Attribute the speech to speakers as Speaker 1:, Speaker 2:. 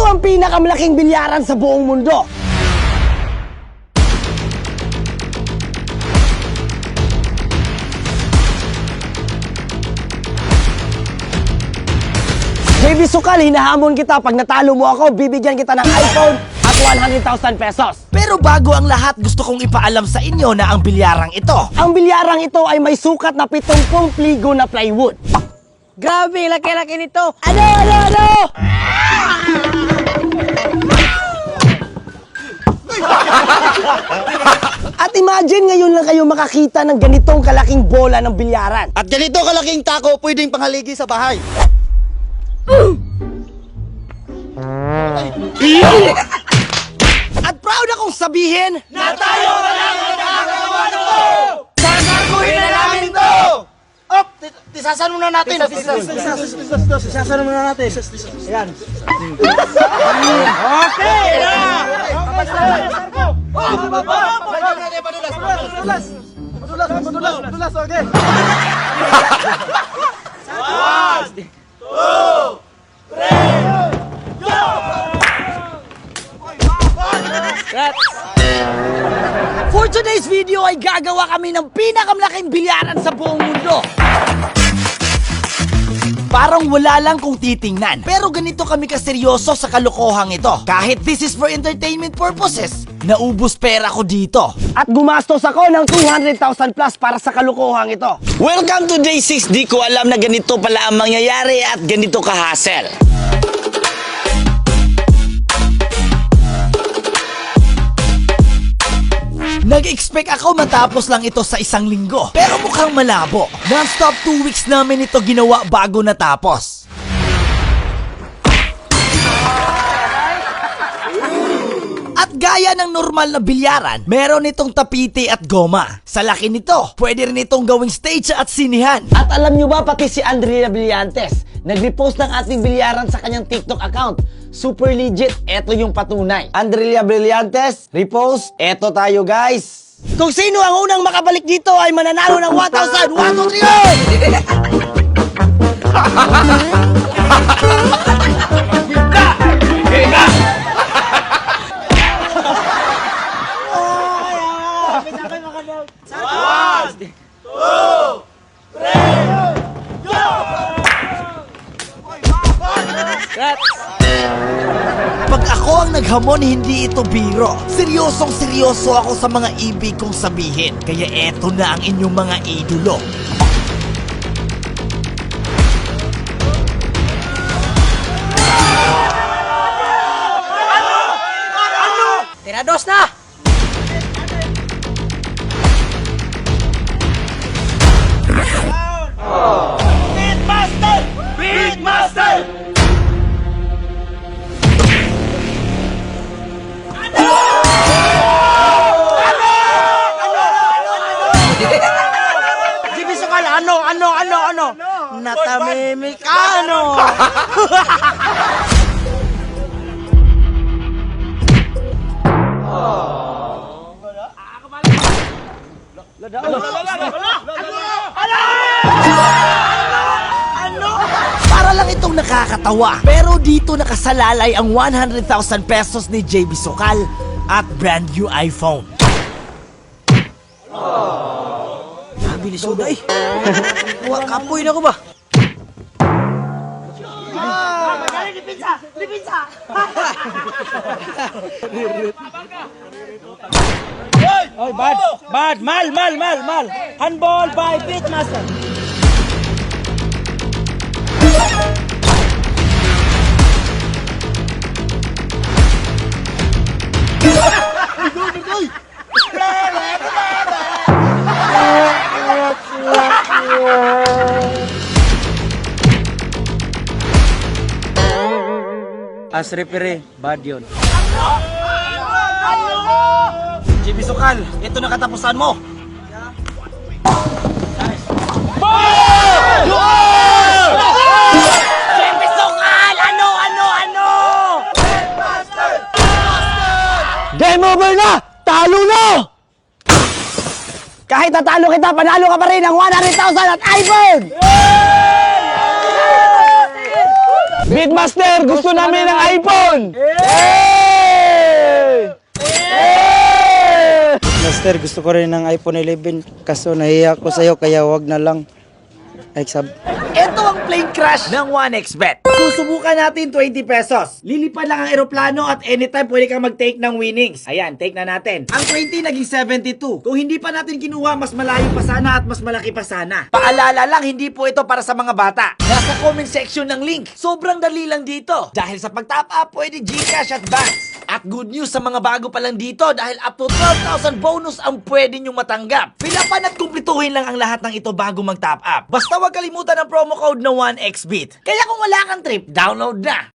Speaker 1: ang pinakamalaking bilyaran sa buong mundo. JB Sukal, hinahamon kita. Pag natalo mo ako, bibigyan kita ng iPhone at 100,000 pesos.
Speaker 2: Pero bago ang lahat, gusto kong ipaalam sa inyo na ang bilyarang ito.
Speaker 1: Ang bilyarang ito ay may sukat na 70 pligo na plywood.
Speaker 3: Grabe, laki-laki nito.
Speaker 1: Ano? At imagine ngayon lang kayo makakita ng ganitong kalaking bola ng bilyaran.
Speaker 4: At ganito kalaking tako, pwedeng pangaligi sa bahay.
Speaker 2: At proud akong sabihin na tayo lang ang nakakagawa nito! Sasaguhin na namin to!
Speaker 4: Op! Tisasan muna natin.
Speaker 3: Sasano muna natin. Ayan.
Speaker 4: Padulas, okay.
Speaker 2: For today's video ay gagawa kami ng pinakamalaking bilyaran sa buong mundo. Parang wala lang kung titingnan. Pero ganito kami kaseryoso sa kalokohang ito. Kahit this is for entertainment purposes, naubos pera ko dito.
Speaker 1: At gumastos ako ng 200,000 plus para sa kalokohang ito.
Speaker 5: Welcome to Day 6. Di ko alam na ganito pala ang mangyayari at ganito ka-hassle.
Speaker 2: Nag-expect ako matapos lang ito sa isang linggo. Pero mukhang malabo. Non-stop 2 weeks namin ito ginawa bago natapos. At gaya ng normal na bilyaran, meron itong tapiti at goma. Sa laki nito, pwede rin itong gawing stage at sinihan.
Speaker 1: At alam nyo ba, pati si Andrea Brillantes, nag-repost ng ating bilyaran sa kanyang TikTok account. Super legit, eto yung patunay. Andrea Brillantes, repost, eto tayo guys. Kung sino ang unang makabalik dito ay mananalo ng 1,000. 1, 2, 3, go!
Speaker 2: Pag ako ang naghamon, hindi ito biro. Seryosong seryoso ako sa mga ibig kong sabihin. Kaya eto na ang inyong mga idolo.
Speaker 3: Tirados na!
Speaker 4: JB Sukal, ano? Natamimik, ano?
Speaker 2: Para lang itong nakakatawa. Pero dito nakasalalay ang 100,000 pesos ni JB Sukal at brand new iPhone.
Speaker 3: Bilis ko na eh. Kapoy na ko ba? Oy, bad, mal. Handball by Pitmaster. As referee, bad yun.
Speaker 2: JB Sukal, ito na katapusan mo. JB Sukal! Ano?
Speaker 1: Game over na! Talo na! Kahit natalo kita, panalo ka pa rin ng 100,000 at iPhone! Beatmaster, gusto namin ng iPhone!
Speaker 3: Master, gusto ko rin ng iPhone 11 kaso nahiya ko sa'yo kaya wag na lang. Ay,
Speaker 2: Ito ang plane crash ng 1xBet. Susubukan natin 20 pesos. Lilipad lang ang eroplano at anytime pwede kang mag-take ng winnings. Ayan, take na natin. Ang 20 naging 72. Kung hindi pa natin kinuha, mas malayo pa sana at mas malaki pa sana. Paalala lang, hindi po ito para sa mga bata. Nasa comment section ng link. Sobrang dali lang dito. Dahil sa pag-top up, pwede GCash at Banks. At good news sa mga bago pa lang dito dahil up to 12,000 bonus ang pwede nyong matanggap. Pilapan at kumplituhin lang ang lahat ng ito bago mag-top up. Basta huwag kalimutan ang promo code na 1xBit. Kaya kung wala kang trip, download na!